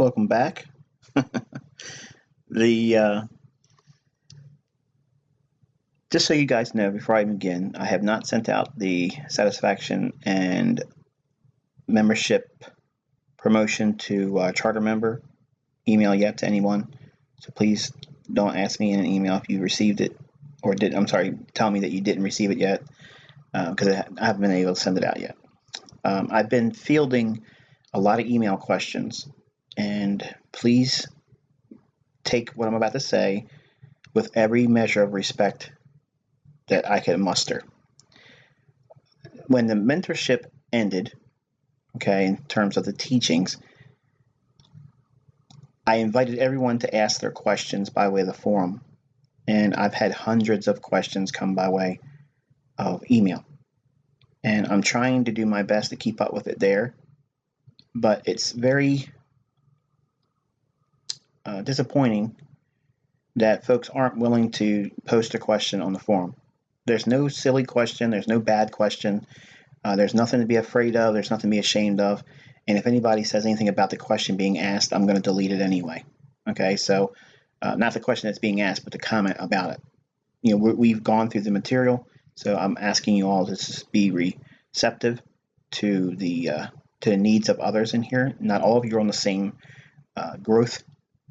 Welcome back. The Just so you guys know, before I begin, I have not sent out the satisfaction and membership promotion to charter member email yet to anyone. So please don't ask me in an email if you received it or did. I'm sorry, tell me that you didn't receive it yet because I haven't been able to send it out yet. I've been fielding a lot of email questions, and please take what I'm about to say with every measure of respect that I can muster. When the mentorship ended, okay, in terms of the teachings, I invited everyone to ask their questions by way of the forum, and I've had hundreds of questions come by way of email. And I'm trying to do my best to keep up with it there, but it's very disappointing that folks aren't willing to post a question on the forum. There's no silly question. There's no bad question. There's nothing to be afraid of. There's nothing to be ashamed of. And if anybody says anything about the question being asked, I'm going to delete it anyway. Okay, so not the question that's being asked, but the comment about it. You know, we've gone through the material, so I'm asking you all to just be receptive to the needs of others in here. Not all of you are on the same growth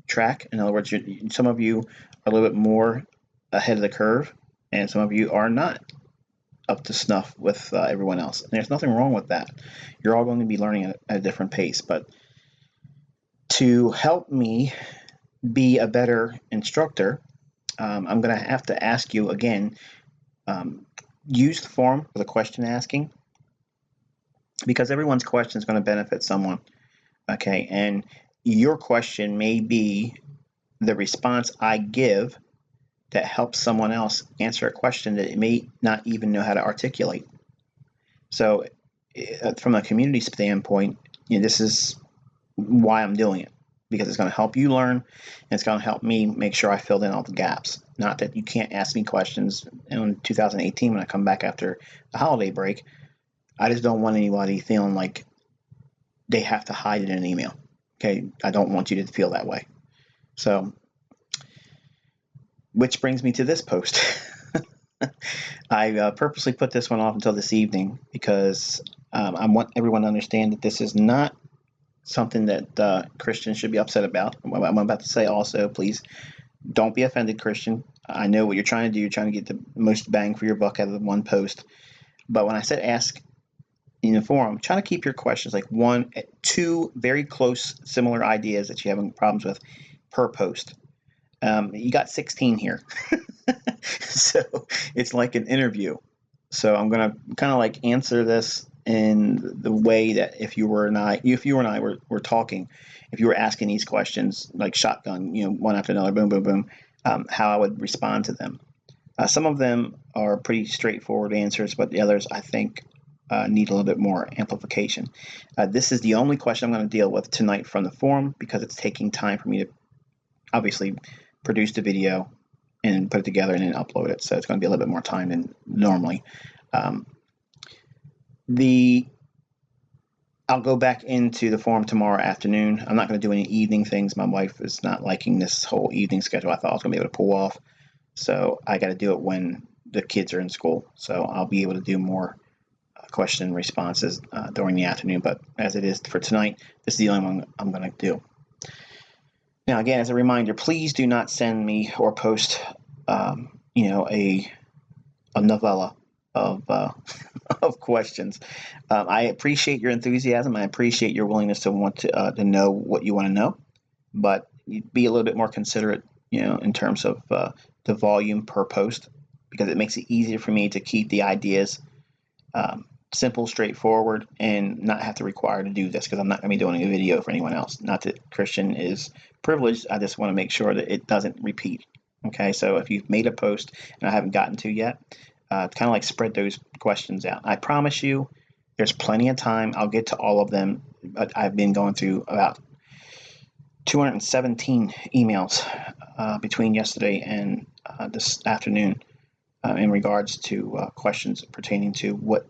track. In other words, some of you are a little bit more ahead of the curve, and some of you are not up to snuff with everyone else. And there's nothing wrong with that. You're all going to be learning at a different pace. But to help me be a better instructor, I'm going to have to ask you again, use the forum for the question asking, because everyone's question is going to benefit someone. Okay, and your question may be the response I give that helps someone else answer a question that it may not even know how to articulate. So from a community standpoint, this is why I'm doing it, because it's going to help you learn, and it's going to help me make sure I filled in all the gaps. Not that you can't ask me questions in 2018 when I come back after the holiday break. I just don't want anybody feeling like they have to hide it in an email. Okay, I don't want you to feel that way. So, which brings me to this post. I purposely put this one off until this evening because I want everyone to understand that this is not something that Christians should be upset about. What I'm about to say also, please don't be offended, Christian. I know what you're trying to do. You're trying to get the most bang for your buck out of the one post. But when I said ask in the forum, try to keep your questions like two very close, similar ideas that you're having problems with per post. You got 16 here. So it's like an interview. So I'm going to kind of like answer this in the way that if you and I were talking, if you were asking these questions like shotgun, one after another, boom, boom, boom, how I would respond to them. Some of them are pretty straightforward answers, but the others I think need a little bit more amplification. This is the only question I'm going to deal with tonight from the forum because it's taking time for me to obviously produce the video and put it together and then upload it. So it's going to be a little bit more time than normally. I'll go back into the forum tomorrow afternoon. I'm not going to do any evening things. My wife is not liking this whole evening schedule I thought I was going to be able to pull off. So I got to do it when the kids are in school. So I'll be able to do more question and responses during the afternoon. But as it is for tonight, this is the only one I'm going to do. Now, again, as a reminder, please do not send me or post, a novella of of questions. I appreciate your enthusiasm. I appreciate your willingness to want to know what you want to know, but be a little bit more considerate, in terms of the volume per post, because it makes it easier for me to keep the ideas simple, straightforward, and not have to require to do this because I'm not going to be doing a video for anyone else. Not that Christian is privileged. I just want to make sure that it doesn't repeat. Okay, so if you've made a post and I haven't gotten to yet, kind of like spread those questions out. I promise you there's plenty of time. I'll get to all of them, but I've been going through about 217 emails between yesterday and this afternoon in regards to questions pertaining to what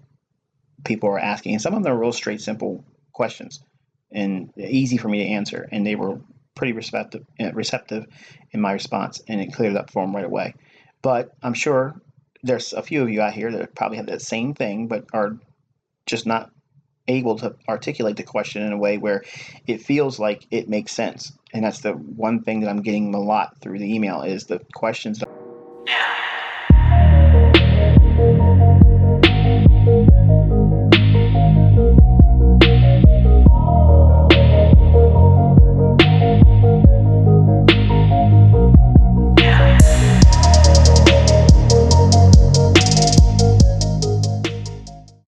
people are asking. And some of them are real straight, simple questions. and easy for me to answer. And they were pretty receptive in my response, and it cleared up for them right away. But I'm sure there's a few of you out here that probably have that same thing, but are just not able to articulate the question in a way where it feels like it makes sense. And that's the one thing that I'm getting a lot through the email is the questions